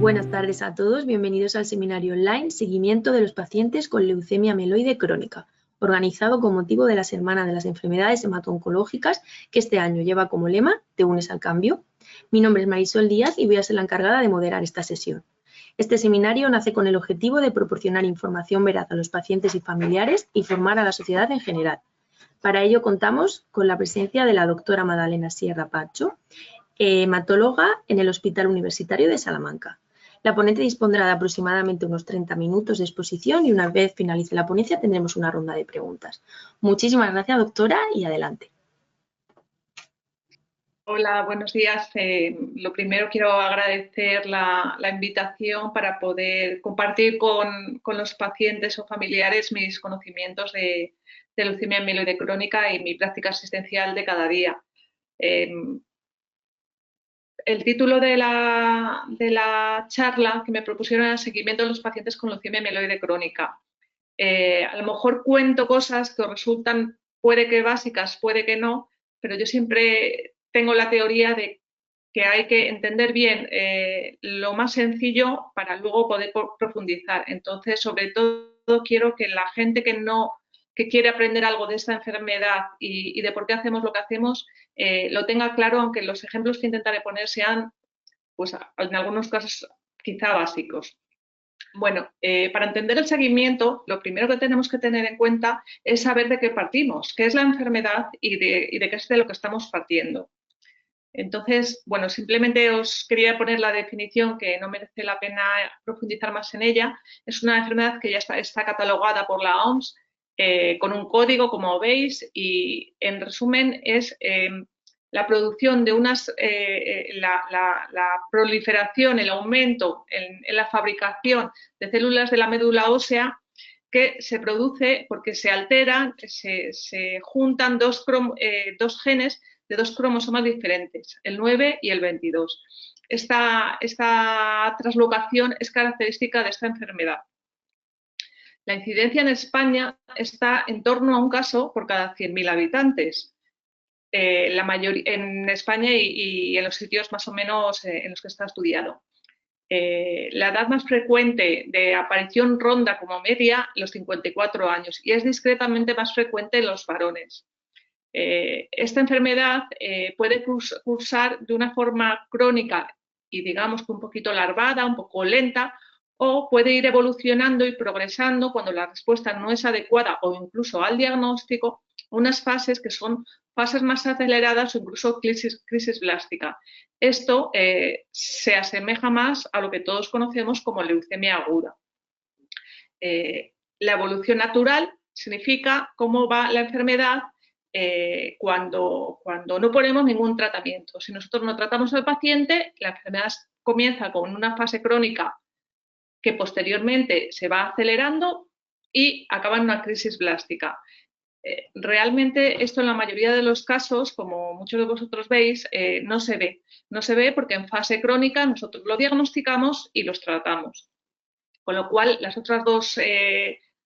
Buenas tardes a todos, bienvenidos al seminario online Seguimiento de los pacientes con leucemia mieloide crónica, organizado con motivo de la Semana de las Enfermedades Hemato-Oncológicas, que este año lleva como lema Te unes al cambio. Mi nombre es Marisol Díaz y voy a ser la encargada de moderar esta sesión. Este seminario nace con el objetivo de proporcionar información veraz a los pacientes y familiares y formar a la sociedad en general. Para ello contamos con la presencia de la doctora Madalena Sierra Pacho, hematóloga en el Hospital Universitario de Salamanca. La ponente dispondrá de aproximadamente unos 30 minutos de exposición y una vez finalice la ponencia tendremos una ronda de preguntas. Muchísimas gracias, doctora, y adelante. Hola, buenos días. Lo primero quiero agradecer la invitación para poder compartir con los pacientes o familiares mis conocimientos de leucemia mieloide crónica y mi práctica asistencial de cada día. El título de la charla que me propusieron era Seguimiento de los pacientes con leucemia mieloide crónica. A lo mejor cuento cosas que os resultan, puede que básicas, puede que no, pero yo siempre tengo la teoría de que hay que entender bien lo más sencillo para luego poder profundizar. Entonces, sobre todo, quiero que la gente que quiere aprender algo de esta enfermedad y de por qué hacemos lo que hacemos, lo tenga claro, aunque los ejemplos que intentaré poner sean, pues, en algunos casos, quizá básicos. Bueno, para entender el seguimiento, lo primero que tenemos que tener en cuenta es saber de qué partimos, qué es la enfermedad y de qué es de lo que estamos partiendo. Entonces, bueno, simplemente os quería poner la definición, que no merece la pena profundizar más en ella. Es una enfermedad que ya está catalogada por la OMS con un código, como veis, y en resumen es la producción de la proliferación, el aumento en la fabricación de células de la médula ósea que se produce porque se alteran, se juntan dos genes de dos cromosomas diferentes, el 9 y el 22. Esta translocación es característica de esta enfermedad. La incidencia en España está en torno a un caso por cada 100.000 habitantes. En España y en los sitios más o menos en los que está estudiado. La edad más frecuente de aparición ronda como media los 54 años y es discretamente más frecuente en los varones. Esta enfermedad puede cursar de una forma crónica y digamos que un poquito larvada, un poco lenta, o puede ir evolucionando y progresando cuando la respuesta no es adecuada o incluso al diagnóstico, unas fases que son fases más aceleradas o incluso crisis blástica. Esto se asemeja más a lo que todos conocemos como leucemia aguda. La evolución natural significa cómo va la enfermedad cuando no ponemos ningún tratamiento. Si nosotros no tratamos al paciente, la enfermedad comienza con una fase crónica que posteriormente se va acelerando y acaba en una crisis blástica. Realmente esto en la mayoría de los casos, como muchos de vosotros veis, no se ve. No se ve porque en fase crónica nosotros lo diagnosticamos y los tratamos. Con lo cual, las otras dos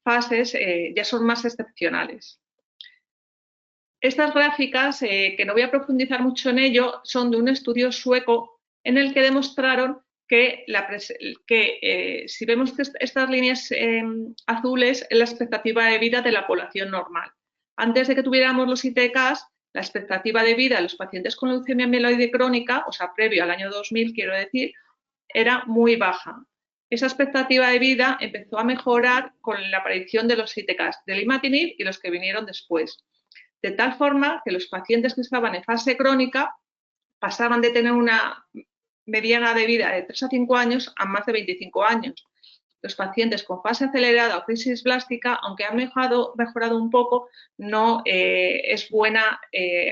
fases ya son más excepcionales. Estas gráficas, que no voy a profundizar mucho en ello, son de un estudio sueco en el que demostraron que si vemos estas líneas azules es la expectativa de vida de la población normal. Antes de que tuviéramos los ITKs, la expectativa de vida de los pacientes con leucemia mieloide crónica, o sea, previo al año 2000, quiero decir, era muy baja. Esa expectativa de vida empezó a mejorar con la aparición de los ITKs, del imatinib y los que vinieron después. De tal forma que los pacientes que estaban en fase crónica pasaban de tener una mediana de vida de 3 a 5 años a más de 25 años. Los pacientes con fase acelerada o crisis blástica, aunque han mejorado un poco, no es buena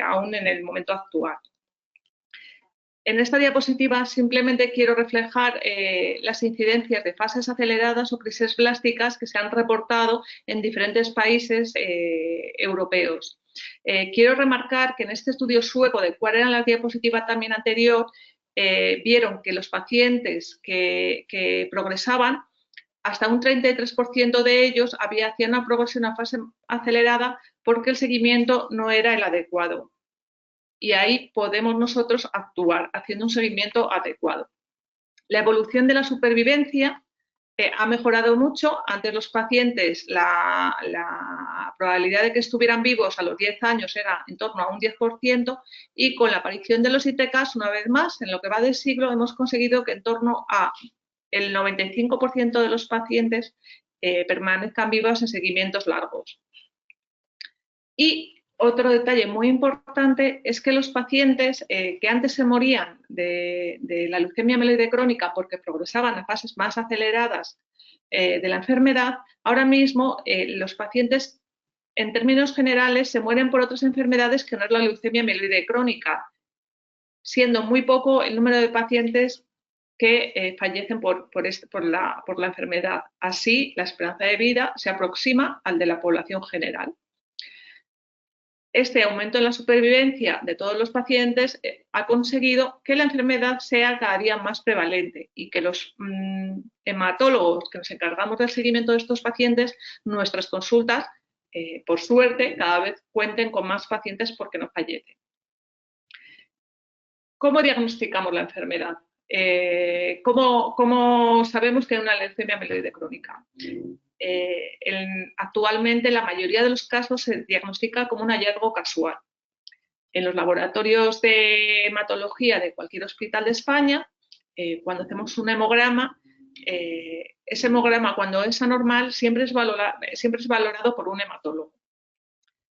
aún en el momento actual. En esta diapositiva simplemente quiero reflejar las incidencias de fases aceleradas o crisis blásticas que se han reportado en diferentes países europeos. Quiero remarcar que en este estudio sueco, del cual era la diapositiva también anterior, vieron que los pacientes que progresaban, hasta un 33% de ellos hacían una progresión a fase acelerada porque el seguimiento no era el adecuado. Y ahí podemos nosotros actuar haciendo un seguimiento adecuado. La evolución de la supervivencia ha mejorado mucho. Antes los pacientes, la probabilidad de que estuvieran vivos a los 10 años era en torno a un 10%, y con la aparición de los ITKs, una vez más, en lo que va del siglo, hemos conseguido que en torno a el 95% de los pacientes permanezcan vivos en seguimientos largos. Y otro detalle muy importante es que los pacientes que antes se morían de la leucemia mieloide crónica porque progresaban a fases más aceleradas de la enfermedad, ahora mismo los pacientes, en términos generales, se mueren por otras enfermedades que no es la leucemia mieloide crónica, siendo muy poco el número de pacientes que fallecen por la enfermedad. Así, la esperanza de vida se aproxima al de la población general. Este aumento en la supervivencia de todos los pacientes ha conseguido que la enfermedad sea cada día más prevalente y que los hematólogos que nos encargamos del seguimiento de estos pacientes, nuestras consultas, por suerte, cada vez cuenten con más pacientes porque no fallecen. ¿Cómo diagnosticamos la enfermedad? ¿Cómo sabemos que hay una leucemia mieloide crónica? Actualmente la mayoría de los casos se diagnostica como un hallazgo casual. En los laboratorios de hematología de cualquier hospital de España, cuando hacemos un hemograma, ese hemograma, cuando es anormal, siempre es valorado por un hematólogo.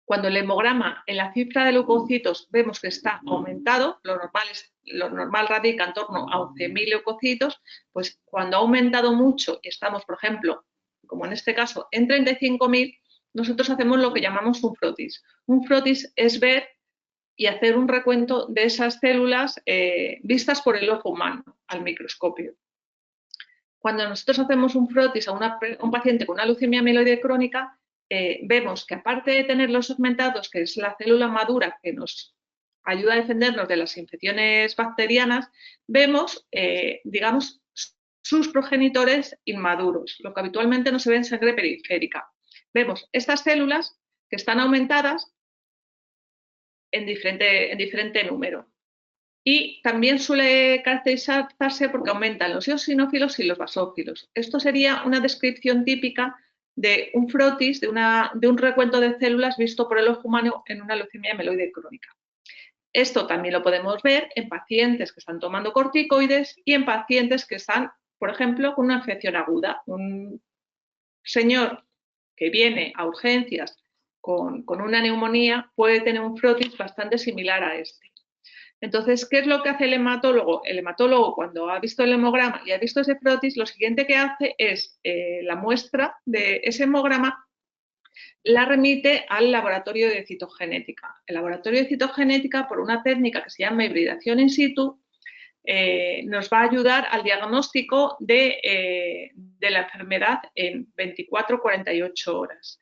Cuando el hemograma en la cifra de leucocitos vemos que está aumentado, lo normal radica en torno a 11.000 leucocitos, pues cuando ha aumentado mucho y estamos, por ejemplo, como en este caso, en 35.000, nosotros hacemos lo que llamamos un frotis. Un frotis es ver y hacer un recuento de esas células vistas por el ojo humano al microscopio. Cuando nosotros hacemos un frotis a un paciente con una leucemia mieloide crónica, vemos que aparte de tener los segmentados, que es la célula madura que nos ayuda a defendernos de las infecciones bacterianas, vemos, digamos, sus progenitores inmaduros, lo que habitualmente no se ve en sangre periférica. Vemos estas células que están aumentadas en diferente número. Y también suele caracterizarse porque aumentan los eosinófilos y los basófilos. Esto sería una descripción típica de un frotis, de un recuento de células visto por el ojo humano en una leucemia mieloide crónica. Esto también lo podemos ver en pacientes que están tomando corticoides y en pacientes que están, por ejemplo, con una infección aguda. Un señor que viene a urgencias con una neumonía puede tener un frotis bastante similar a este. Entonces, ¿qué es lo que hace el hematólogo? El hematólogo, cuando ha visto el hemograma y ha visto ese frotis, lo siguiente que hace es la muestra de ese hemograma la remite al laboratorio de citogenética. El laboratorio de citogenética, por una técnica que se llama hibridación in situ, nos va a ayudar al diagnóstico de la enfermedad en 24-48 horas.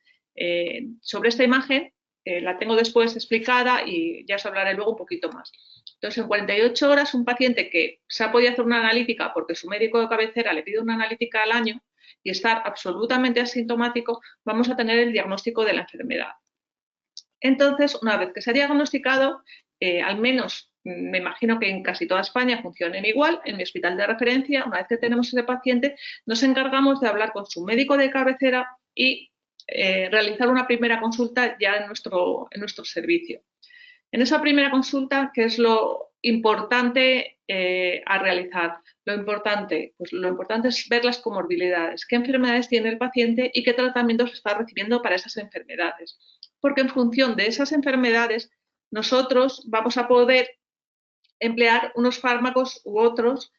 Sobre esta imagen la tengo después explicada y ya os hablaré luego un poquito más. Entonces, en 48 horas, un paciente que se ha podido hacer una analítica porque su médico de cabecera le pide una analítica al año y estar absolutamente asintomático, vamos a tener el diagnóstico de la enfermedad. Entonces, una vez que se ha diagnosticado, al menos me imagino que en casi toda España funcionen igual, en mi hospital de referencia, una vez que tenemos ese paciente, nos encargamos de hablar con su médico de cabecera y realizar una primera consulta ya en nuestro servicio. En esa primera consulta, ¿qué es lo importante a realizar? Lo importante es ver las comorbilidades, qué enfermedades tiene el paciente y qué tratamientos está recibiendo para esas enfermedades. Porque en función de esas enfermedades, nosotros vamos a poder emplear unos fármacos u otros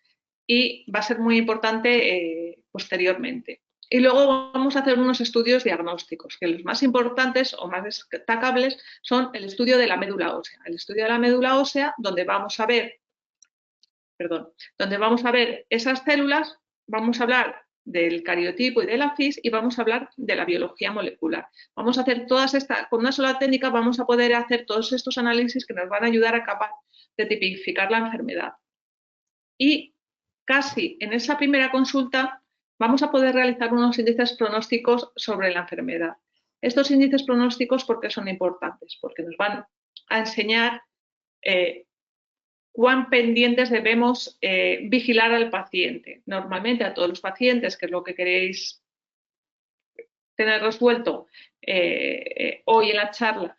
y va a ser muy importante posteriormente. Y luego vamos a hacer unos estudios diagnósticos, que los más importantes o más destacables son el estudio de la médula ósea. El estudio de la médula ósea, donde vamos a ver esas células, vamos a hablar del cariotipo y de la FIS y vamos a hablar de la biología molecular. Vamos a hacer con una sola técnica vamos a poder hacer todos estos análisis que nos van a ayudar a acabar de tipificar la enfermedad. Y casi en esa primera consulta vamos a poder realizar unos índices pronósticos sobre la enfermedad. Estos índices pronósticos, ¿por qué son importantes? Porque nos van a enseñar cuán pendientes debemos vigilar al paciente. Normalmente a todos los pacientes, que es lo que queréis tener resuelto hoy en la charla,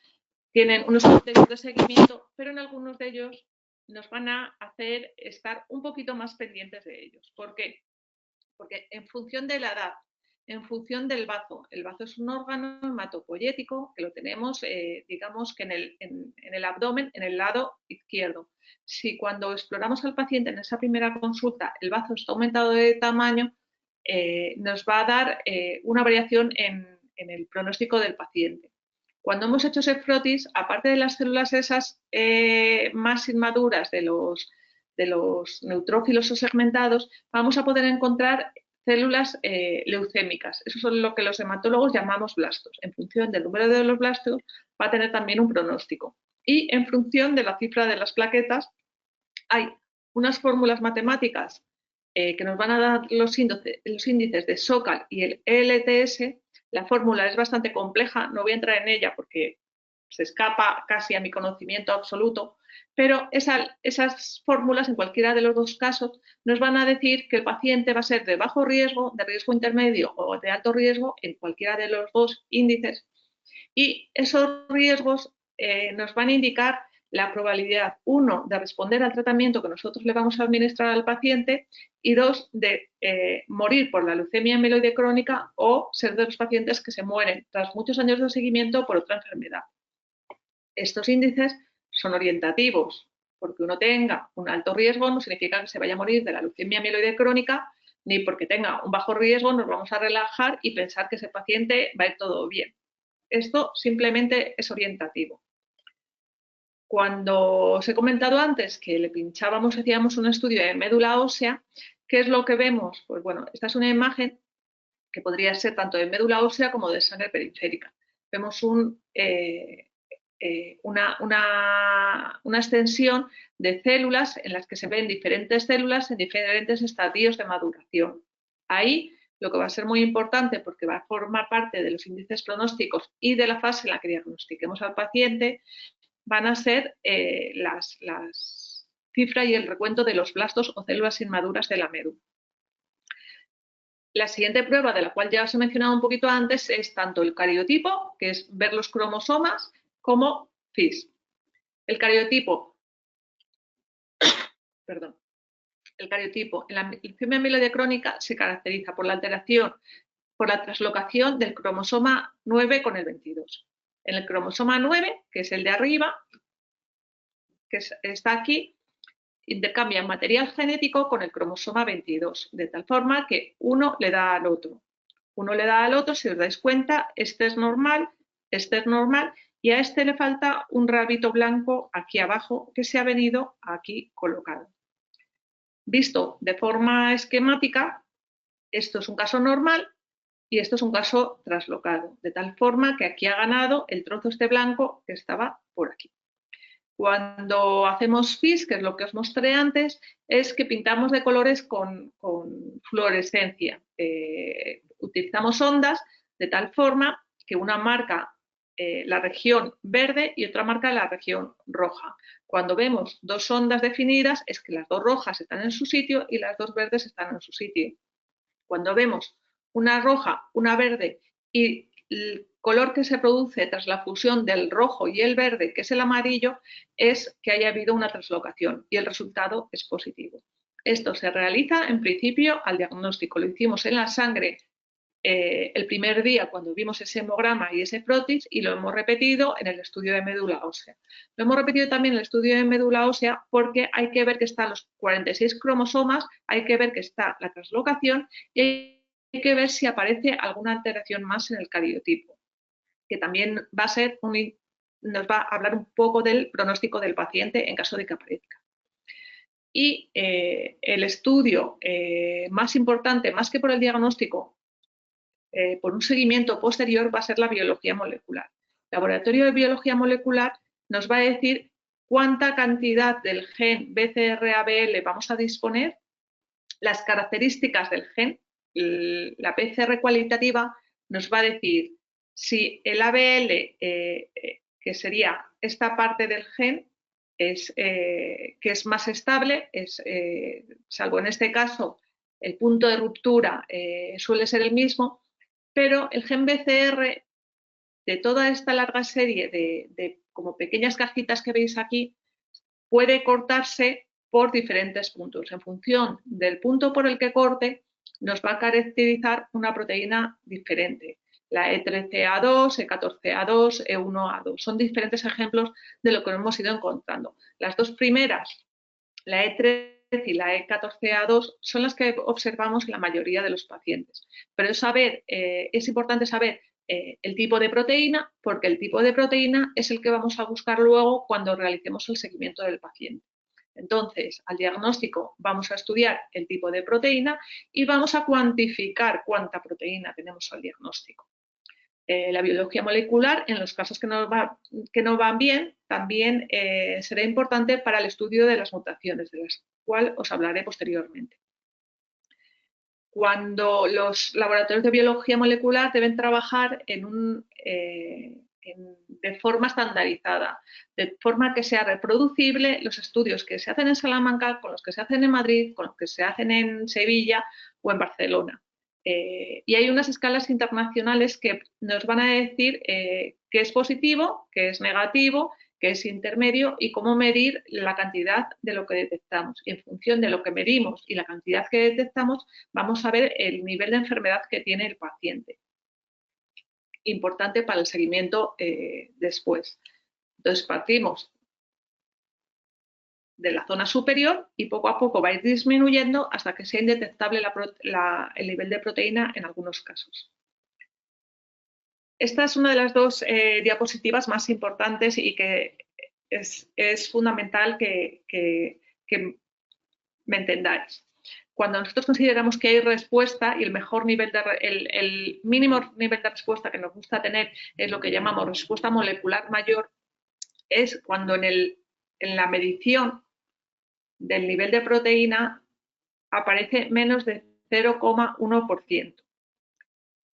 tienen unos criterios de seguimiento, pero en algunos de ellos nos van a hacer estar un poquito más pendientes de ellos. ¿Por qué? Porque en función de la edad, en función del bazo, el bazo es un órgano hematopoyético que lo tenemos, digamos que en el abdomen, en el lado izquierdo. Si cuando exploramos al paciente en esa primera consulta el bazo está aumentado de tamaño, nos va a dar una variación en el pronóstico del paciente. Cuando hemos hecho ese frotis, aparte de las células esas más inmaduras de los neutrófilos o segmentados, vamos a poder encontrar células leucémicas. Eso son lo que los hematólogos llamamos blastos. En función del número de los blastos va a tener también un pronóstico. Y en función de la cifra de las plaquetas, hay unas fórmulas matemáticas que nos van a dar los índices de SOCAL y el ELTS. La fórmula es bastante compleja, no voy a entrar en ella porque se escapa casi a mi conocimiento absoluto, pero esas fórmulas en cualquiera de los dos casos nos van a decir que el paciente va a ser de bajo riesgo, de riesgo intermedio o de alto riesgo en cualquiera de los dos índices, y esos riesgos nos van a indicar la probabilidad, 1, de responder al tratamiento que nosotros le vamos a administrar al paciente, y 2, de morir por la leucemia amiloide crónica o ser de los pacientes que se mueren tras muchos años de seguimiento por otra enfermedad. Estos índices son orientativos, porque uno tenga un alto riesgo no significa que se vaya a morir de la leucemia amiloide crónica, ni porque tenga un bajo riesgo nos vamos a relajar y pensar que ese paciente va a ir todo bien. Esto simplemente es orientativo. Cuando os he comentado antes que le pinchábamos, hacíamos un estudio de médula ósea, ¿qué es lo que vemos? Pues bueno, esta es una imagen que podría ser tanto de médula ósea como de sangre periférica. Vemos una extensión de células en las que se ven diferentes células en diferentes estadios de maduración. Ahí lo que va a ser muy importante, porque va a formar parte de los índices pronósticos y de la fase en la que diagnostiquemos al paciente, van a ser las cifras y el recuento de los blastos o células inmaduras de la médula. La siguiente prueba, de la cual ya os he mencionado un poquito antes, es tanto el cariotipo, que es ver los cromosomas, como FIS. El cariotipo en la leucemia amiloide crónica se caracteriza por la alteración, por la translocación del cromosoma 9 con el 22. En el cromosoma 9, que es el de arriba, que está aquí, intercambian material genético con el cromosoma 22, de tal forma que uno le da al otro. Uno le da al otro, si os dais cuenta, este es normal, y a este le falta un rabito blanco aquí abajo que se ha venido aquí colocado. Visto de forma esquemática, esto es un caso normal y esto es un caso traslocado, de tal forma que aquí ha ganado el trozo este blanco que estaba por aquí. Cuando hacemos FIS, que es lo que os mostré antes, es que pintamos de colores con fluorescencia. Utilizamos ondas de tal forma que una marca la región verde y otra marca la región roja. Cuando vemos dos ondas definidas es que las dos rojas están en su sitio y las dos verdes están en su sitio. Cuando vemos una roja, una verde y el color que se produce tras la fusión del rojo y el verde, que es el amarillo, es que haya habido una translocación y el resultado es positivo. Esto se realiza en principio al diagnóstico. Lo hicimos en la sangre el primer día cuando vimos ese hemograma y ese frotis, y lo hemos repetido en el estudio de médula ósea. Lo hemos repetido también en el estudio de médula ósea porque hay que ver que están los 46 cromosomas, hay que ver que está la translocación y hay que ver si aparece alguna alteración más en el cariotipo, que también va a ser nos va a hablar un poco del pronóstico del paciente en caso de que aparezca. Y el estudio más importante, más que por el diagnóstico, por un seguimiento posterior, va a ser la biología molecular. El laboratorio de biología molecular nos va a decir cuánta cantidad del gen BCR-ABL vamos a disponer, las características del gen. La PCR cualitativa nos va a decir si el ABL, que sería esta parte del gen, que es más estable, salvo en este caso el punto de ruptura suele ser el mismo, pero el gen BCR de toda esta larga serie de como pequeñas cajitas que veis aquí puede cortarse por diferentes puntos. En función del punto por el que corte, nos va a caracterizar una proteína diferente. La E13A2, E14A2, E1A2. Son diferentes ejemplos de lo que hemos ido encontrando. Las dos primeras, la E13 y la E14A2, son las que observamos en la mayoría de los pacientes. Pero es importante saber el tipo de proteína, porque el tipo de proteína es el que vamos a buscar luego cuando realicemos el seguimiento del paciente. Entonces, al diagnóstico vamos a estudiar el tipo de proteína y vamos a cuantificar cuánta proteína tenemos al diagnóstico. La biología molecular, en los casos que no van bien, también será importante para el estudio de las mutaciones, de las cuales os hablaré posteriormente. Cuando los laboratorios de biología molecular deben trabajar de forma estandarizada, de forma que sea reproducible los estudios que se hacen en Salamanca, con los que se hacen en Madrid, con los que se hacen en Sevilla o en Barcelona. Y hay unas escalas internacionales que nos van a decir qué es positivo, qué es negativo, qué es intermedio y cómo medir la cantidad de lo que detectamos. Y en función de lo que medimos y la cantidad que detectamos, vamos a ver el nivel de enfermedad que tiene el paciente. Importante para el seguimiento después. Entonces partimos de la zona superior y poco a poco va a ir disminuyendo hasta que sea indetectable el nivel de proteína en algunos casos. Esta es una de las dos diapositivas más importantes y que es fundamental que me entendáis. Cuando nosotros consideramos que hay respuesta y el mínimo nivel de respuesta que nos gusta tener es lo que llamamos respuesta molecular mayor, es cuando en la medición del nivel de proteína aparece menos de 0,1%.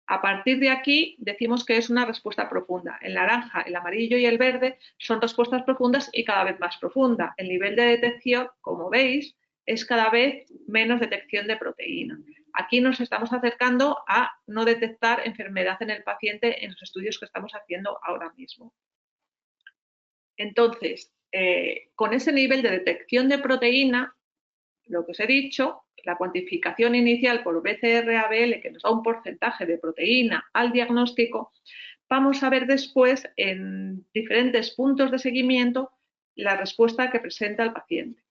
A partir de aquí decimos que es una respuesta profunda. El naranja, el amarillo y el verde son respuestas profundas y cada vez más profunda. El nivel de detección, como veis, es cada vez menos detección de proteína. Aquí nos estamos acercando a no detectar enfermedad en el paciente en los estudios que estamos haciendo ahora mismo. Entonces, con ese nivel de detección de proteína, lo que os he dicho, la cuantificación inicial por BCR-ABL, que nos da un porcentaje de proteína al diagnóstico, vamos a ver después en diferentes puntos de seguimiento la respuesta que presenta el paciente.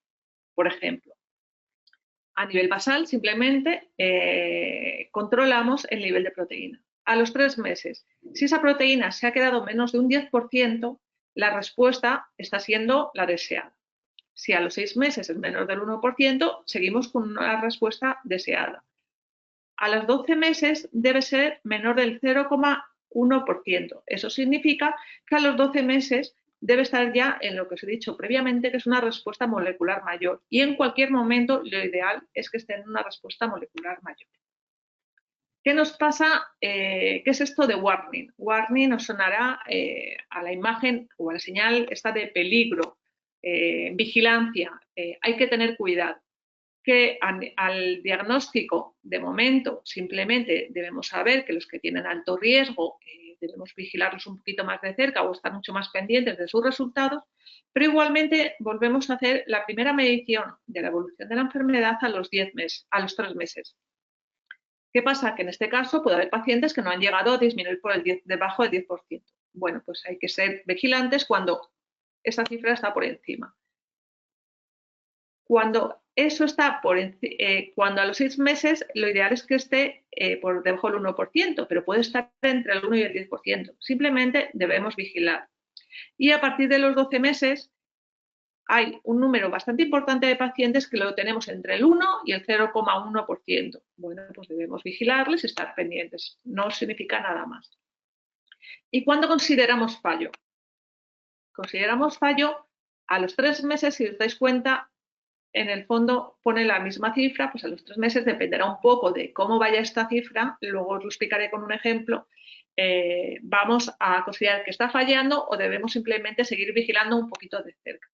Por ejemplo, a nivel basal simplemente controlamos el nivel de proteína. A los 3 meses, si esa proteína se ha quedado menos de un 10%, la respuesta está siendo la deseada. Si a los 6 meses es menos del 1%, seguimos con una respuesta deseada. A los 12 meses debe ser menor del 0,1%. Eso significa que a los 12 meses debe estar ya en lo que os he dicho previamente, que es una respuesta molecular mayor. Y en cualquier momento lo ideal es que esté en una respuesta molecular mayor. ¿Qué nos pasa? ¿Qué es esto de warning? Warning os sonará a la imagen o a la señal esta de peligro. Vigilancia, hay que tener cuidado, que al diagnóstico de momento simplemente debemos saber que los que tienen alto riesgo debemos vigilarlos un poquito más de cerca o estar mucho más pendientes de sus resultados, pero igualmente volvemos a hacer la primera medición de la evolución de la enfermedad a los 3 meses. ¿Qué pasa? Que en este caso puede haber pacientes que no han llegado a disminuir debajo del 10%. Bueno, pues hay que ser vigilantes cuando esa cifra está por encima. Cuando eso está cuando a los 6 meses, lo ideal es que esté por debajo del 1%, pero puede estar entre el 1 y el 10%. Simplemente debemos vigilar. Y a partir de los 12 meses, hay un número bastante importante de pacientes que lo tenemos entre el 1 y el 0,1%. Bueno, pues debemos vigilarles y estar pendientes. No significa nada más. ¿Y cuándo consideramos fallo? Consideramos fallo a los 3 meses, si os dais cuenta, en el fondo pone la misma cifra, pues a los 3 meses dependerá un poco de cómo vaya esta cifra, luego os lo explicaré con un ejemplo, vamos a considerar que está fallando o debemos simplemente seguir vigilando un poquito de cerca.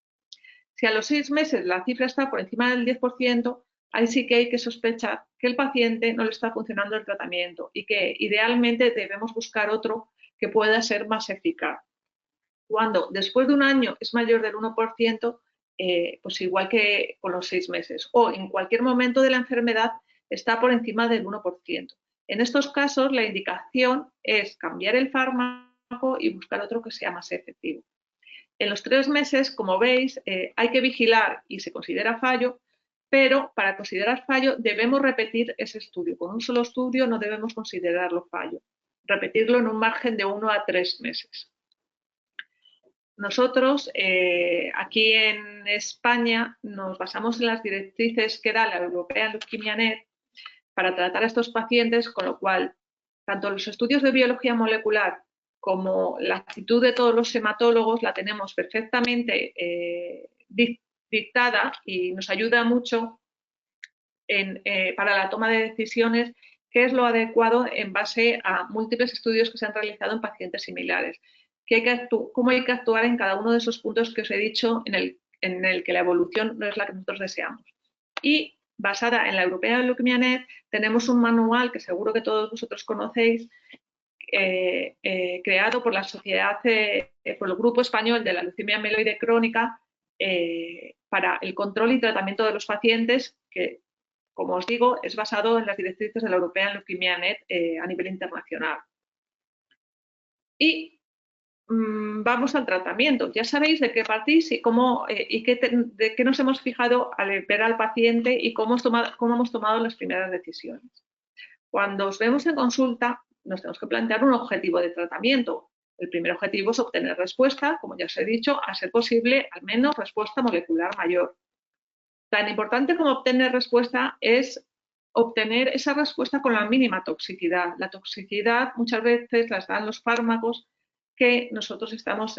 Si a los 6 meses la cifra está por encima del 10%, ahí sí que hay que sospechar que el paciente no le está funcionando el tratamiento y que idealmente debemos buscar otro que pueda ser más eficaz. Cuando después de un año es mayor del 1%, pues igual que con los 6 meses, o en cualquier momento de la enfermedad está por encima del 1%. En estos casos, la indicación es cambiar el fármaco y buscar otro que sea más efectivo. En los 3 meses, como veis, hay que vigilar y se considera fallo, pero para considerar fallo debemos repetir ese estudio. Con un solo estudio no debemos considerarlo fallo. Repetirlo en un margen de 1 a 3 meses. Nosotros, aquí en España, nos basamos en las directrices que da la European Leukemia Net para tratar a estos pacientes, con lo cual, tanto los estudios de biología molecular como la actitud de todos los hematólogos la tenemos perfectamente dictada y nos ayuda mucho para la toma de decisiones, qué es lo adecuado en base a múltiples estudios que se han realizado en pacientes similares. Cómo hay que actuar en cada uno de esos puntos que os he dicho en el que la evolución no es la que nosotros deseamos. Y basada en la European Leukemia Net, tenemos un manual que seguro que todos vosotros conocéis, creado por la sociedad, por el Grupo Español de la Leucemia Amiloide Crónica, para el control y tratamiento de los pacientes, que, como os digo, es basado en las directrices de la European Leukemia Net a nivel internacional. Y vamos al tratamiento. Ya sabéis de qué partís y de qué nos hemos fijado al ver al paciente y cómo hemos tomado las primeras decisiones. Cuando os vemos en consulta, nos tenemos que plantear un objetivo de tratamiento. El primer objetivo es obtener respuesta, como ya os he dicho, a ser posible, al menos respuesta molecular mayor. Tan importante como obtener respuesta es obtener esa respuesta con la mínima toxicidad. La toxicidad muchas veces las dan los fármacos que nosotros estamos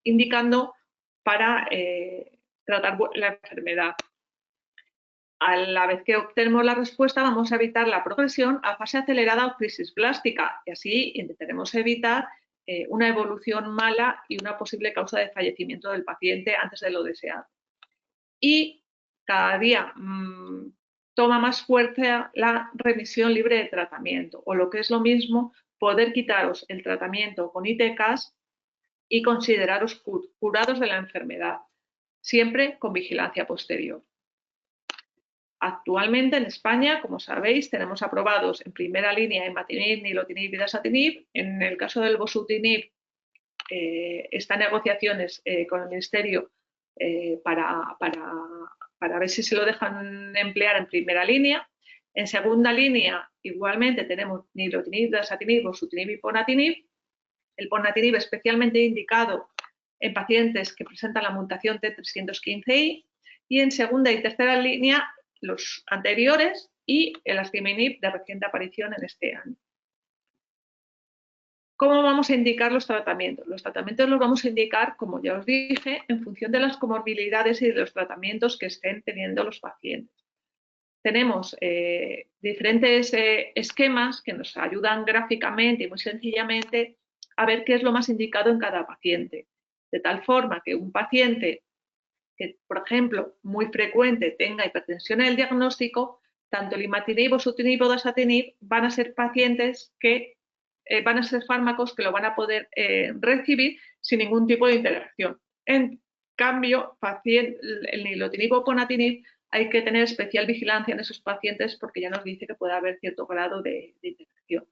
indicando para tratar la enfermedad. A la vez que obtenemos la respuesta, vamos a evitar la progresión a fase acelerada o crisis blástica y así intentaremos evitar una evolución mala y una posible causa de fallecimiento del paciente antes de lo deseado. Y cada día toma más fuerza la remisión libre de tratamiento, o lo que es lo mismo, poder quitaros el tratamiento con ITCAS y consideraros curados de la enfermedad, siempre con vigilancia posterior. Actualmente en España, como sabéis, tenemos aprobados en primera línea imatinib, nilotinib y dasatinib. En el caso del bosutinib está en negociaciones con el Ministerio para ver si se lo dejan emplear en primera línea. En segunda línea, igualmente, tenemos nilotinib, dasatinib, bosutinib y ponatinib. El ponatinib especialmente indicado en pacientes que presentan la mutación T315I. Y en segunda y tercera línea, los anteriores y el asciminib de reciente aparición en este año. ¿Cómo vamos a indicar los tratamientos? Los tratamientos los vamos a indicar, como ya os dije, en función de las comorbilidades y de los tratamientos que estén teniendo los pacientes. Tenemos diferentes esquemas que nos ayudan gráficamente y muy sencillamente a ver qué es lo más indicado en cada paciente. De tal forma que un paciente que, por ejemplo, muy frecuente tenga hipertensión en el diagnóstico, tanto el imatinib, bosutinib o dasatinib van a ser pacientes que van a ser fármacos que lo van a poder recibir sin ningún tipo de interacción. En cambio, el nilotinib o ponatinib hay que tener especial vigilancia en esos pacientes porque ya nos dice que puede haber cierto grado de interacción.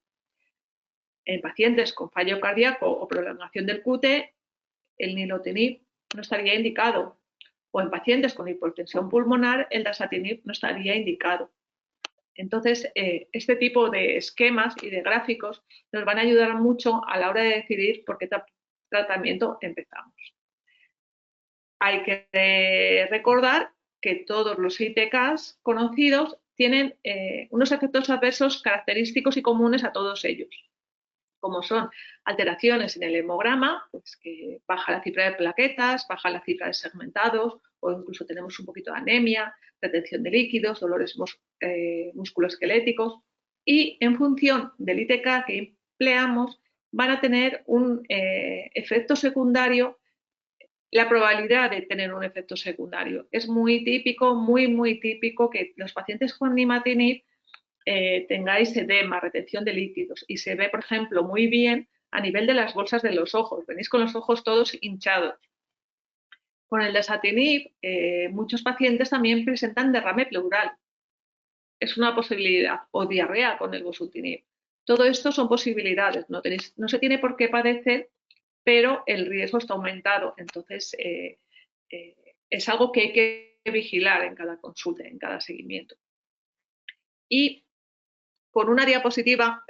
En pacientes con fallo cardíaco o prolongación del QT, el nilotinib no estaría indicado. O en pacientes con hipertensión pulmonar, el dasatinib no estaría indicado. Entonces, este tipo de esquemas y de gráficos nos van a ayudar mucho a la hora de decidir por qué tratamiento empezamos. Hay que recordar que todos los ITCAS conocidos tienen unos efectos adversos característicos y comunes a todos ellos, como son alteraciones en el hemograma, pues que baja la cifra de plaquetas, baja la cifra de segmentados, o incluso tenemos un poquito de anemia, retención de líquidos, dolores musculoesqueléticos, y en función del ITK que empleamos van a tener un efecto secundario la probabilidad de tener un efecto secundario. Es muy típico, muy típico que los pacientes con imatinib tengáis edema, retención de líquidos, y se ve, por ejemplo, muy bien a nivel de las bolsas de los ojos. Venís con los ojos todos hinchados. Con el desatinib, muchos pacientes también presentan derrame pleural. Es una posibilidad, o diarrea con el bosutinib. Todo esto son posibilidades, no se tiene por qué padecer, pero el riesgo está aumentado. Entonces, es algo que hay que vigilar en cada consulta, en cada seguimiento. Y con una diapositiva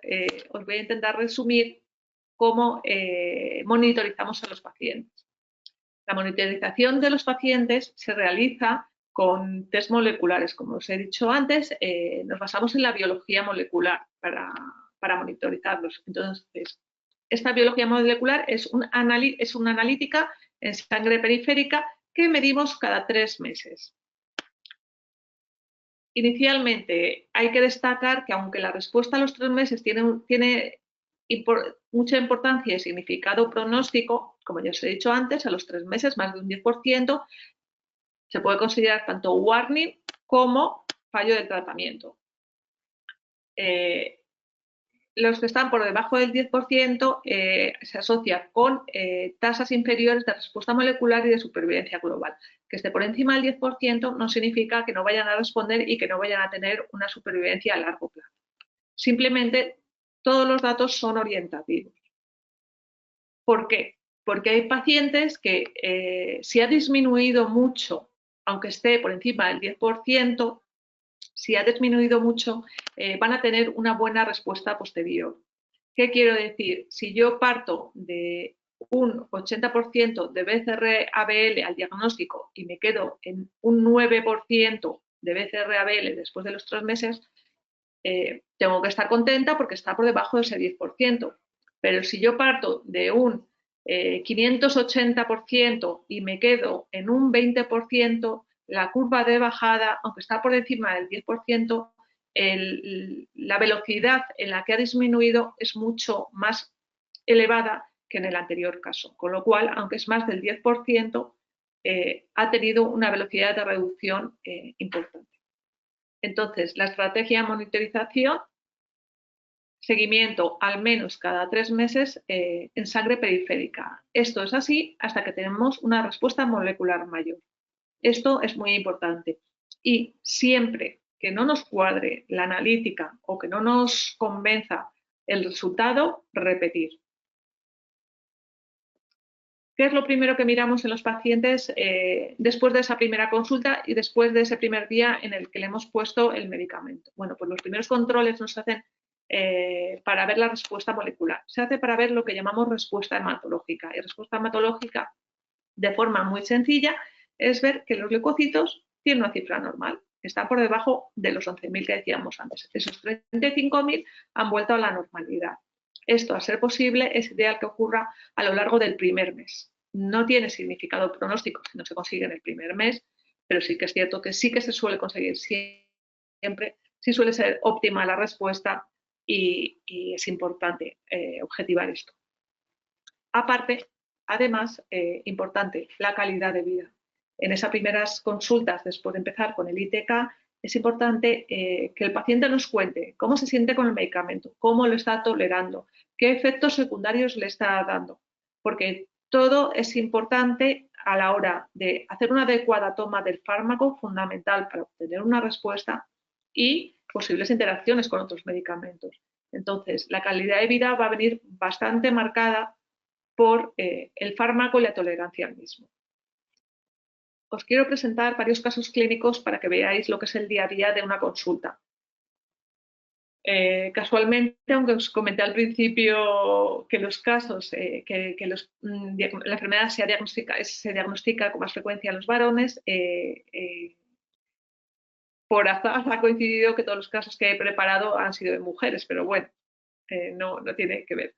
os voy a intentar resumir cómo monitorizamos a los pacientes. La monitorización de los pacientes se realiza con test moleculares. Como os he dicho antes, nos basamos en la biología molecular para monitorizarlos. Entonces, esta biología molecular es una analítica en sangre periférica que medimos cada 3 meses. Inicialmente, hay que destacar que aunque la respuesta a los 3 meses tiene mucha importancia y significado pronóstico, como ya os he dicho antes, a los 3 meses, más de un 10%, se puede considerar tanto warning como fallo del tratamiento. Los que están por debajo del 10% se asocia con tasas inferiores de respuesta molecular y de supervivencia global. Que esté por encima del 10% no significa que no vayan a responder y que no vayan a tener una supervivencia a largo plazo. Simplemente todos los datos son orientativos. ¿Por qué? Porque hay pacientes que si ha disminuido mucho, aunque esté por encima del 10%, si ha disminuido mucho, van a tener una buena respuesta posterior. ¿Qué quiero decir? Si yo parto de un 80% de BCR-ABL al diagnóstico y me quedo en un 9% de BCR-ABL después de los 3 meses, tengo que estar contenta porque está por debajo de ese 10%. Pero si yo parto de un 580% y me quedo en un 20%, la curva de bajada, aunque está por encima del 10%, la velocidad en la que ha disminuido es mucho más elevada que en el anterior caso. Con lo cual, aunque es más del 10%, ha tenido una velocidad de reducción importante. Entonces, la estrategia de monitorización, seguimiento al menos cada 3 meses en sangre periférica. Esto es así hasta que tenemos una respuesta molecular mayor. Esto es muy importante. Y siempre que no nos cuadre la analítica o que no nos convenza el resultado, repetir. ¿Qué es lo primero que miramos en los pacientes después de esa primera consulta y después de ese primer día en el que le hemos puesto el medicamento? Bueno, pues los primeros controles nos hacen para ver la respuesta molecular. Se hace para ver lo que llamamos respuesta hematológica. Y respuesta hematológica, de forma muy sencilla, es ver que los leucocitos tienen una cifra normal. Están por debajo de los 11.000 que decíamos antes. Esos 35.000 han vuelto a la normalidad. Esto, a ser posible, es ideal que ocurra a lo largo del primer mes. No tiene significado pronóstico si no se consigue en el primer mes, pero sí que es cierto que sí que se suele conseguir siempre, sí suele ser óptima la respuesta y es importante objetivar esto. Aparte, además, importante, la calidad de vida. En esas primeras consultas, después de empezar con el ITK, es importante que el paciente nos cuente cómo se siente con el medicamento, cómo lo está tolerando, qué efectos secundarios le está dando, porque todo es importante a la hora de hacer una adecuada toma del fármaco, fundamental para obtener una respuesta y posibles interacciones con otros medicamentos. Entonces, la calidad de vida va a venir bastante marcada por el fármaco y la tolerancia al mismo. Os quiero presentar varios casos clínicos para que veáis lo que es el día a día de una consulta. Casualmente, aunque os comenté al principio que los casos, la enfermedad se diagnostica con más frecuencia en los varones, por azar ha coincidido que todos los casos que he preparado han sido de mujeres, pero bueno, no tiene que ver.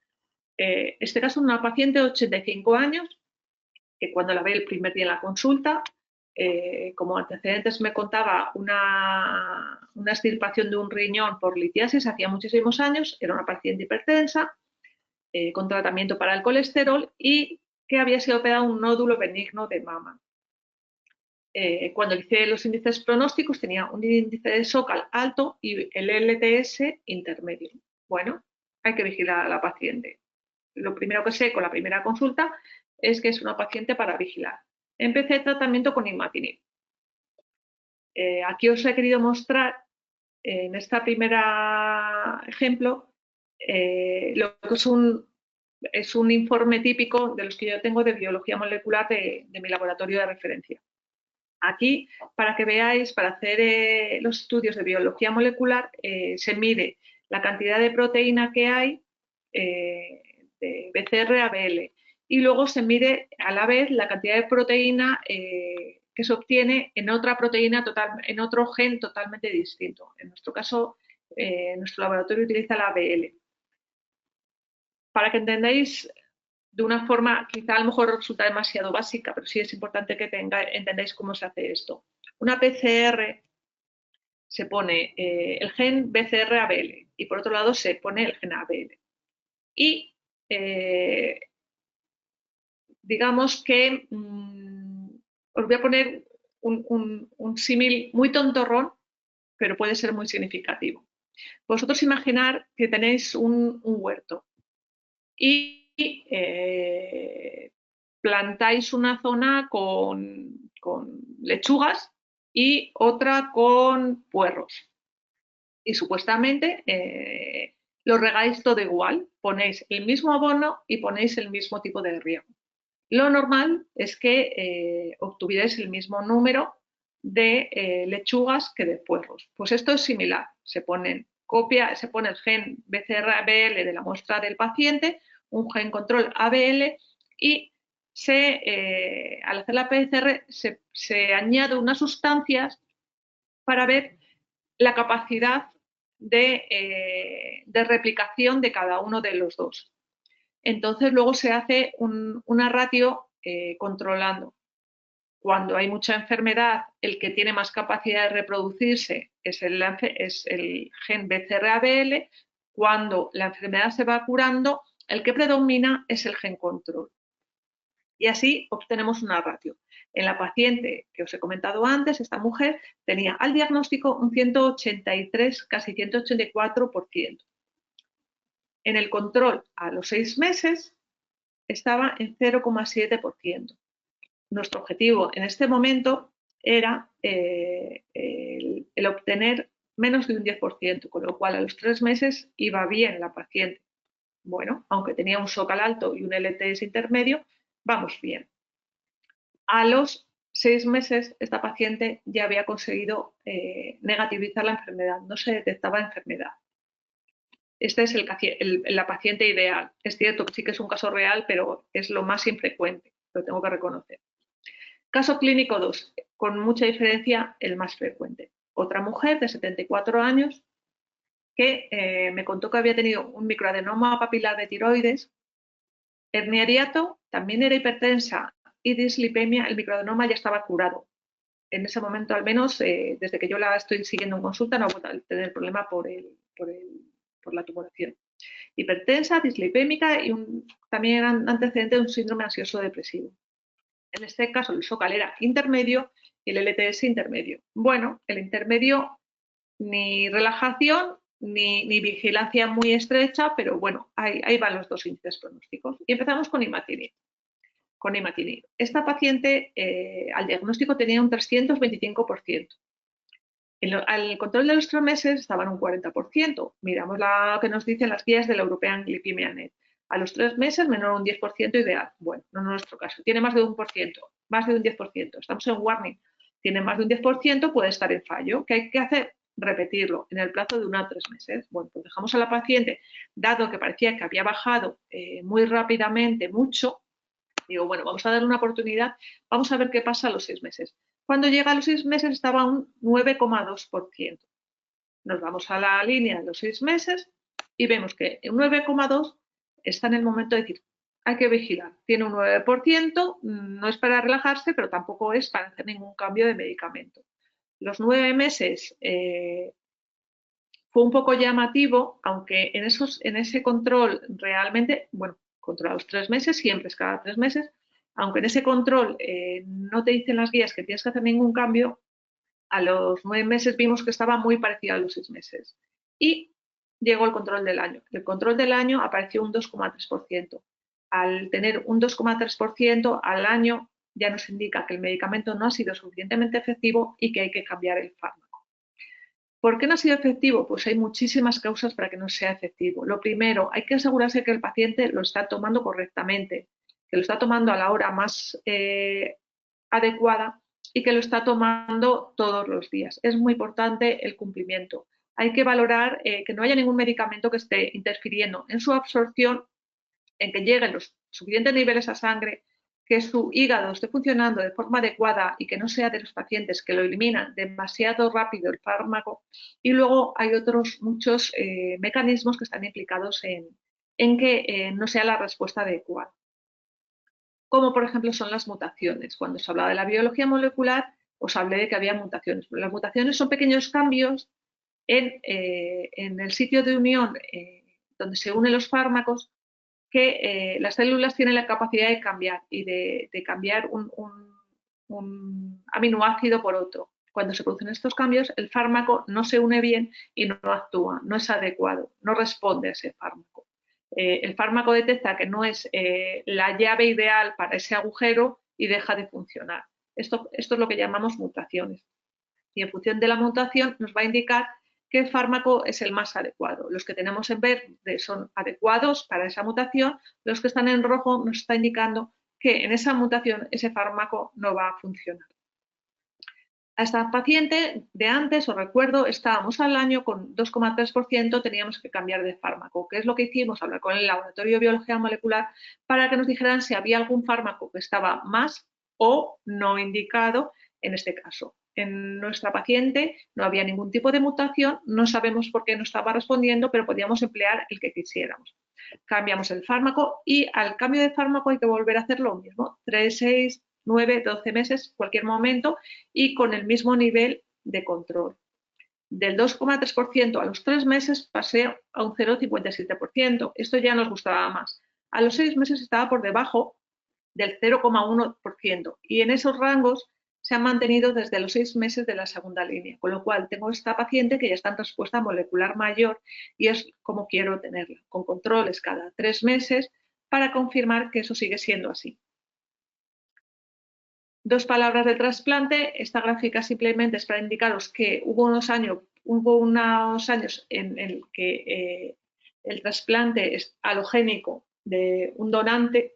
Este caso es una paciente de 85 años que cuando la ve el primer día en la consulta, como antecedentes me contaba una extirpación de un riñón por litiasis hacía muchísimos años, era una paciente hipertensa, con tratamiento para el colesterol y que había sido operado un nódulo benigno de mama. Cuando hice los índices pronósticos tenía un índice de SOCAL alto y el LTS intermedio. Bueno, hay que vigilar a la paciente. Lo primero que sé con la primera consulta es que es una paciente para vigilar. Empecé tratamiento con imatinib. Aquí os he querido mostrar en este primer ejemplo lo que es un informe típico de los que yo tengo de biología molecular de mi laboratorio de referencia. Aquí, para que veáis, para hacer los estudios de biología molecular, se mide la cantidad de proteína que hay de BCR-ABL y luego se mide a la vez la cantidad de proteína que se obtiene en otra proteína, en otro gen totalmente distinto. En nuestro caso, nuestro laboratorio utiliza la ABL. Para que entendáis de una forma, quizá a lo mejor resulta demasiado básica, pero sí es importante que entendáis cómo se hace esto. Una PCR se pone el gen BCR-ABL y por otro lado se pone el gen ABL. Y digamos que os voy a poner un símil muy tontorrón, pero puede ser muy significativo. Vosotros imaginar que tenéis un huerto y plantáis una zona con lechugas y otra con puerros. Y supuestamente lo regáis todo igual, ponéis el mismo abono y ponéis el mismo tipo de riego. Lo normal es que obtuvierais el mismo número de lechugas que de puerros. Pues esto es similar. Se pone el gen BCR-ABL de la muestra del paciente, un gen control ABL y al hacer la PCR se añade unas sustancias para ver la capacidad de replicación de cada uno de los dos. Entonces luego se hace una ratio controlando. Cuando hay mucha enfermedad, el que tiene más capacidad de reproducirse es el gen BCR-ABL. Cuando la enfermedad se va curando, el que predomina es el gen control. Y así obtenemos una ratio. En la paciente que os he comentado antes, esta mujer tenía al diagnóstico un 183, casi 184%. En el control a los 6 meses estaba en 0,7%. Nuestro objetivo en este momento era el obtener menos de un 10%, con lo cual a los 3 meses iba bien la paciente. Bueno, aunque tenía un SOCAL alto y un LTS intermedio, vamos bien. A los 6 meses esta paciente ya había conseguido negativizar la enfermedad, no se detectaba enfermedad. Este es la paciente ideal. Es cierto que sí que es un caso real, pero es lo más infrecuente, lo tengo que reconocer. Caso clínico 2, con mucha diferencia el más frecuente. Otra mujer de 74 años que me contó que había tenido un microadenoma papilar de tiroides, hernia hiato, también era hipertensa y dislipemia. El microadenoma ya estaba curado. En ese momento, al menos, desde que yo la estoy siguiendo en consulta, no ha vuelto a tener problema por la tumoración. Hipertensa, dislipémica y también eran antecedentes de un síndrome ansioso depresivo. En este caso el SOCAL era intermedio y el LTS intermedio. Bueno, el intermedio ni relajación ni vigilancia muy estrecha, pero bueno, ahí van los dos índices pronósticos. Y empezamos con imatinib. Esta paciente al diagnóstico tenía un 325%. Al control de los 3 meses estaba en un 40%. Miramos lo que nos dicen las guías de la European Lipemia Net. A los 3 meses menor un 10% ideal. Bueno, no en nuestro caso. Tiene más de un 1%, más de un 10%. Estamos en warning. Tiene más de un 10%, puede estar en fallo. ¿Qué hay que hacer? Repetirlo en el plazo de 1 a 3 meses. Bueno, pues dejamos a la paciente, dado que parecía que había bajado muy rápidamente, mucho. Digo, bueno, vamos a darle una oportunidad, vamos a ver qué pasa a los 6 meses. Cuando llega a los 6 meses estaba un 9,2%. Nos vamos a la línea de los 6 meses y vemos que un 9,2 está en el momento de decir, hay que vigilar. Tiene un 9%, no es para relajarse, pero tampoco es para hacer ningún cambio de medicamento. Los 9 meses fue un poco llamativo, aunque en ese control realmente, bueno, contra los 3 meses, siempre es cada 3 meses, Aunque en ese control no te dicen las guías que tienes que hacer ningún cambio, a los 9 meses vimos que estaba muy parecido a los 6 meses. Y llegó el control del año. El control del año apareció un 2,3%. Al tener un 2,3% al año ya nos indica que el medicamento no ha sido suficientemente efectivo y que hay que cambiar el fármaco. ¿Por qué no ha sido efectivo? Pues hay muchísimas causas para que no sea efectivo. Lo primero, hay que asegurarse que el paciente lo está tomando correctamente, que lo está tomando a la hora más adecuada y que lo está tomando todos los días. Es muy importante el cumplimiento. Hay que valorar que no haya ningún medicamento que esté interfiriendo en su absorción, en que lleguen los suficientes niveles a sangre, que su hígado esté funcionando de forma adecuada y que no sea de los pacientes que lo eliminan demasiado rápido el fármaco. Y luego hay otros muchos mecanismos que están implicados en que no sea la respuesta adecuada, como por ejemplo son las mutaciones. Cuando se hablaba de la biología molecular, os hablé de que había mutaciones. Las mutaciones son pequeños cambios en el sitio de unión donde se unen los fármacos, que las células tienen la capacidad de cambiar y de cambiar un aminoácido por otro. Cuando se producen estos cambios, el fármaco no se une bien y no actúa, no es adecuado, no responde a ese fármaco. El fármaco detecta que no es la llave ideal para ese agujero y deja de funcionar. Esto es lo que llamamos mutaciones. Y en función de la mutación nos va a indicar qué fármaco es el más adecuado. Los que tenemos en verde son adecuados para esa mutación, los que están en rojo nos está indicando que en esa mutación ese fármaco no va a funcionar. A esta paciente de antes, os recuerdo, estábamos al año con 2,3%, teníamos que cambiar de fármaco. ¿Qué es lo que hicimos? Hablar con el laboratorio de biología molecular para que nos dijeran si había algún fármaco que estaba más o no indicado en este caso. En nuestra paciente no había ningún tipo de mutación, no sabemos por qué no estaba respondiendo, pero podíamos emplear el que quisiéramos. Cambiamos el fármaco y al cambio de fármaco hay que volver a hacer lo mismo, 3, 6, 9, 12 meses, cualquier momento, y con el mismo nivel de control. Del 2,3% a los 3 meses pasé a un 0,57%. Esto ya nos gustaba más. A los 6 meses estaba por debajo del 0,1% y en esos rangos se han mantenido desde los 6 meses de la segunda línea, con lo cual tengo esta paciente que ya está en respuesta molecular mayor y es como quiero tenerla, con controles cada 3 meses para confirmar que eso sigue siendo así. Dos palabras del trasplante. Esta gráfica simplemente es para indicaros que hubo unos años en el que el trasplante alogénico de un donante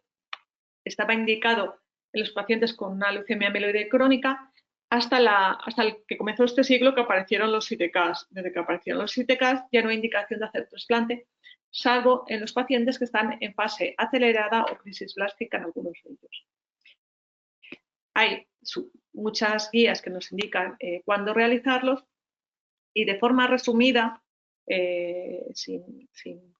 estaba indicado en los pacientes con una leucemia amiloide crónica hasta el que comenzó este siglo, que aparecieron los ITKs. Desde que aparecieron los ITKs ya no hay indicación de hacer trasplante, salvo en los pacientes que están en fase acelerada o crisis blástica en algunos de ellos. Hay muchas guías que nos indican cuándo realizarlos y de forma resumida, sin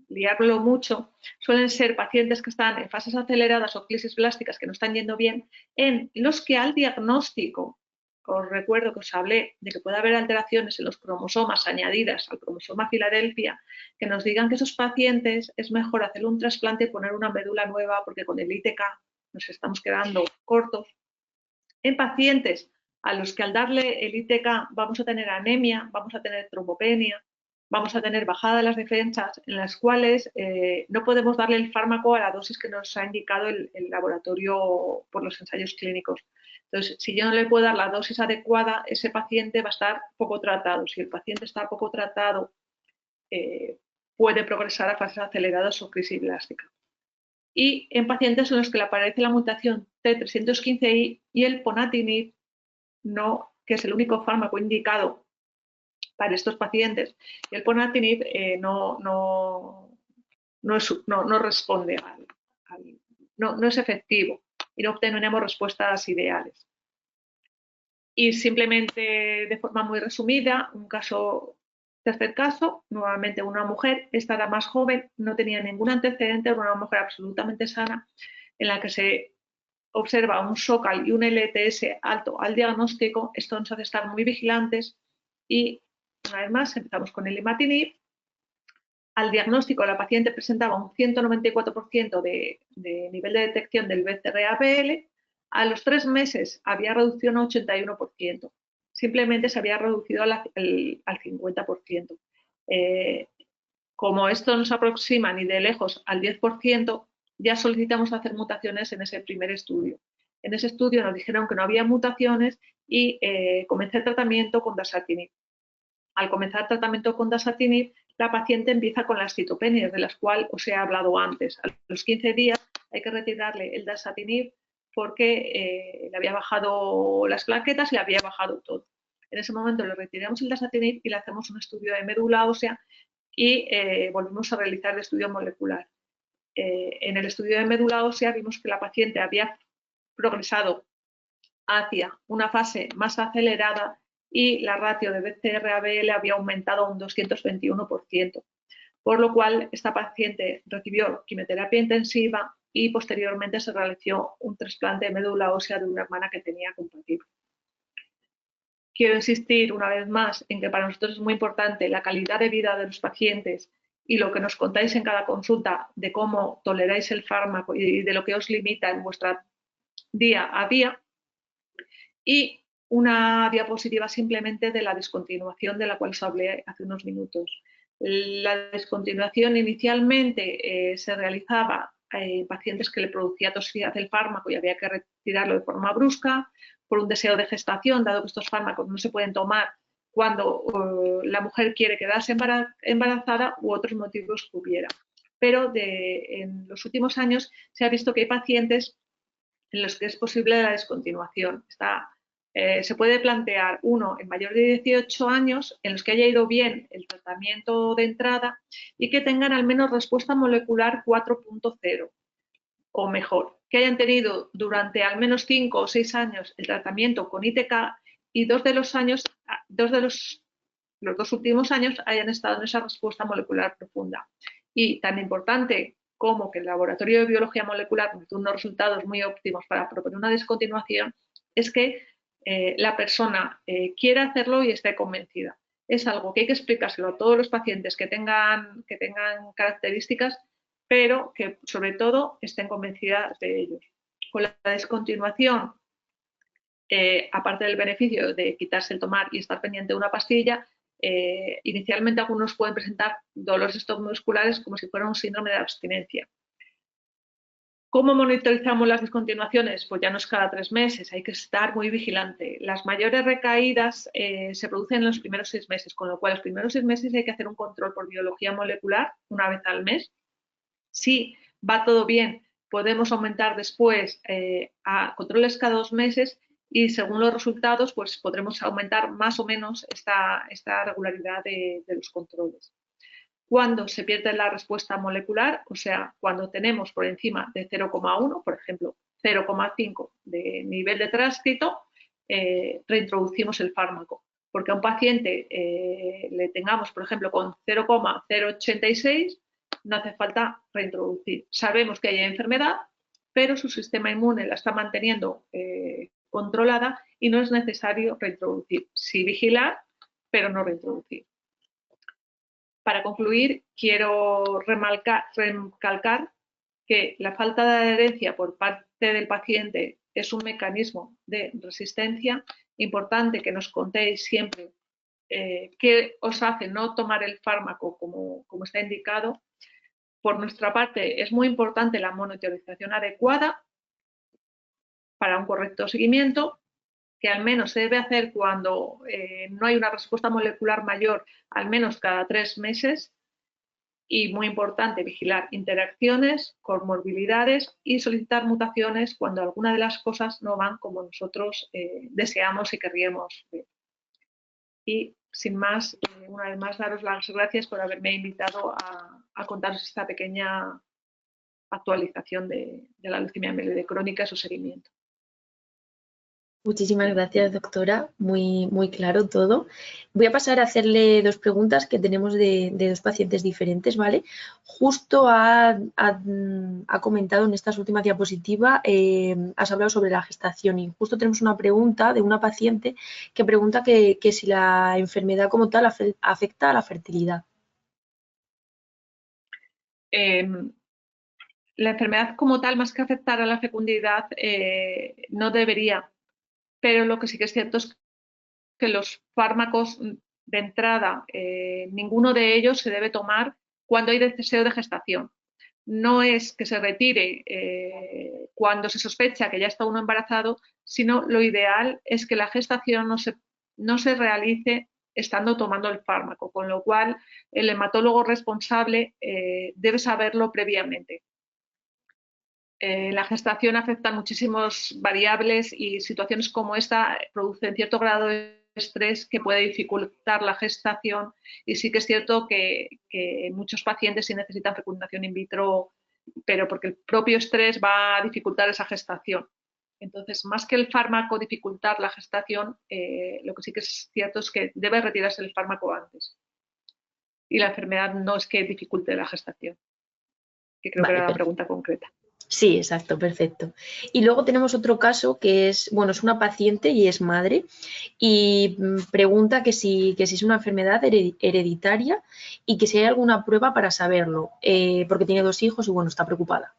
liarlo mucho, suelen ser pacientes que están en fases aceleradas o crisis blásticas que no están yendo bien, en los que al diagnóstico, os recuerdo que os hablé de que puede haber alteraciones en los cromosomas añadidas al cromosoma Filadelfia, que nos digan que esos pacientes es mejor hacer un trasplante y poner una médula nueva porque con el ITK nos estamos quedando cortos. En pacientes a los que al darle el ITK vamos a tener anemia, vamos a tener trombopenia, vamos a tener bajada de las defensas, en las cuales no podemos darle el fármaco a la dosis que nos ha indicado el laboratorio por los ensayos clínicos. Entonces, si yo no le puedo dar la dosis adecuada, ese paciente va a estar poco tratado. Si el paciente está poco tratado, puede progresar a fases aceleradas o crisis blástica. Y en pacientes en los que le aparece la mutación T315I y el ponatinib, que es el único fármaco indicado para estos pacientes, y el ponatinib no responde, no es efectivo y no obtenemos respuestas ideales. Y simplemente de forma muy resumida, tercer caso, nuevamente una mujer, esta era más joven, no tenía ningún antecedente, era una mujer absolutamente sana, en la que se observa un SOCAL y un LTS alto al diagnóstico. Esto nos hace estar muy vigilantes y, una vez más, empezamos con el imatinib al diagnóstico la paciente presentaba un 194% de nivel de detección del BCR-ABL, a los 3 meses había reducción a 81%. Simplemente se había reducido al 50%. Como esto nos aproxima ni de lejos al 10%, ya solicitamos hacer mutaciones en ese primer estudio. En ese estudio nos dijeron que no había mutaciones y comencé el tratamiento con dasatinib. Al comenzar el tratamiento con dasatinib, la paciente empieza con las citopenias, de las cuales os he hablado antes. A los 15 días hay que retirarle el dasatinib porque le había bajado las plaquetas y le había bajado todo. En ese momento le retiramos el dasatinib y le hacemos un estudio de médula ósea y volvimos a realizar el estudio molecular. En el estudio de médula ósea vimos que la paciente había progresado hacia una fase más acelerada y la ratio de BCR-ABL había aumentado un 221%, por lo cual esta paciente recibió quimioterapia intensiva y posteriormente se realizó un trasplante de médula ósea de una hermana que tenía compatible. Quiero insistir una vez más en que para nosotros es muy importante la calidad de vida de los pacientes y lo que nos contáis en cada consulta de cómo toleráis el fármaco y de lo que os limita en vuestra día a día. Y una diapositiva simplemente de la descontinuación de la cual os hablé hace unos minutos. La descontinuación inicialmente se realizaba en pacientes que le producía toxicidad del fármaco y había que retirarlo de forma brusca, por un deseo de gestación, dado que estos fármacos no se pueden tomar cuando la mujer quiere quedarse embarazada u otros motivos que hubiera. Pero en los últimos años se ha visto que hay pacientes en los que es posible la descontinuación. Se puede plantear uno en mayor de 18 años en los que haya ido bien el tratamiento de entrada y que tengan al menos respuesta molecular 4.0 o mejor, que hayan tenido durante al menos 5 o 6 años el tratamiento con ITK y los 2 últimos años hayan estado en esa respuesta molecular profunda. Y tan importante como que el laboratorio de biología molecular tuvo unos resultados muy óptimos para proponer una descontinuación, es que la persona quiera hacerlo y esté convencida. Es algo que hay que explicárselo a todos los pacientes que tengan características, pero que sobre todo estén convencidas de ellos. Con la descontinuación, aparte del beneficio de quitarse el tomar y estar pendiente de una pastilla, inicialmente algunos pueden presentar dolores musculares como si fuera un síndrome de abstinencia. ¿Cómo monitorizamos las descontinuaciones? Pues ya no es cada 3 meses, hay que estar muy vigilante. Las mayores recaídas se producen en los primeros 6 meses, con lo cual los primeros 6 meses hay que hacer un control por biología molecular una vez al mes. Si va todo bien, podemos aumentar después a controles cada 2 meses y según los resultados pues podremos aumentar más o menos esta regularidad de los controles. Cuando se pierde la respuesta molecular, o sea, cuando tenemos por encima de 0,1, por ejemplo, 0,5 de nivel de tránsito, reintroducimos el fármaco. Porque a un paciente le tengamos, por ejemplo, con 0,086, no hace falta reintroducir. Sabemos que hay enfermedad, pero su sistema inmune la está manteniendo controlada y no es necesario reintroducir. Sí vigilar, pero no reintroducir. Para concluir, quiero recalcar que la falta de adherencia por parte del paciente es un mecanismo de resistencia. Importante que nos contéis siempre qué os hace no tomar el fármaco como está indicado. Por nuestra parte, es muy importante la monitorización adecuada para un correcto seguimiento, que al menos se debe hacer cuando no hay una respuesta molecular mayor, al menos cada 3 meses. Y muy importante, vigilar interacciones, comorbilidades y solicitar mutaciones cuando alguna de las cosas no van como nosotros deseamos y querríamos ver. Y sin más, una vez más, daros las gracias por haberme invitado a contaros esta pequeña actualización de la leucemia mieloide crónica y su seguimiento. Muchísimas gracias, doctora. Muy, muy claro todo. Voy a pasar a hacerle 2 preguntas que tenemos de 2 pacientes diferentes, ¿vale? Justo ha comentado en estas últimas diapositivas, has hablado sobre la gestación y justo tenemos una pregunta de una paciente que pregunta que si la enfermedad como tal afecta a la fertilidad. La enfermedad como tal, más que afectar a la fecundidad, no debería, pero lo que sí que es cierto es que los fármacos de entrada, ninguno de ellos se debe tomar cuando hay deseo de gestación. No es que se retire cuando se sospecha que ya está uno embarazado, sino lo ideal es que la gestación no se realice estando tomando el fármaco, con lo cual el hematólogo responsable debe saberlo previamente. La gestación afecta a muchísimas variables y situaciones como esta producen cierto grado de estrés que puede dificultar la gestación, y sí que es cierto que muchos pacientes sí necesitan fecundación in vitro, pero porque el propio estrés va a dificultar esa gestación. Entonces, más que el fármaco dificultar la gestación, lo que sí que es cierto es que debe retirarse el fármaco antes. Y la enfermedad no es que dificulte la gestación, que creo que Vale, era la perfecto. pregunta concreta. Sí, exacto, perfecto. Y luego tenemos otro caso que es, bueno, es una paciente y es madre y pregunta que si es una enfermedad hereditaria y que si hay alguna prueba para saberlo, porque tiene 2 hijos y bueno, está preocupada.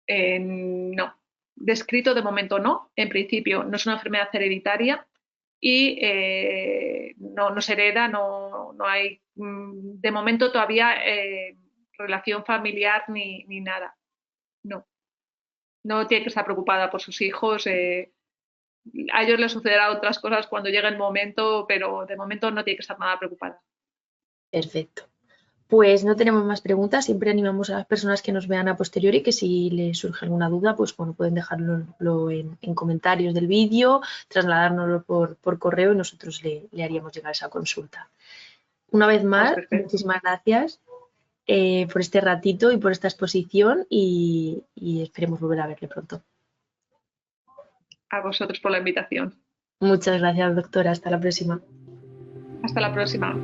No, descrito de momento no. En principio no es una enfermedad hereditaria y no se hereda, no hay de momento todavía relación familiar ni nada. No tiene que estar preocupada por sus hijos. A ellos les sucederá otras cosas cuando llegue el momento, pero de momento no tiene que estar nada preocupada. Perfecto. Pues no tenemos más preguntas, siempre animamos a las personas que nos vean a posteriori que si les surge alguna duda, pues bueno, pueden dejarlo en comentarios del vídeo, trasladárnoslo por correo y nosotros le haríamos llegar esa consulta. Una vez Pues más, perfecto. muchísimas gracias por este ratito y por esta exposición y esperemos volver a verle pronto. A vosotros por la invitación. Muchas gracias, doctora. Hasta la próxima. Hasta la próxima.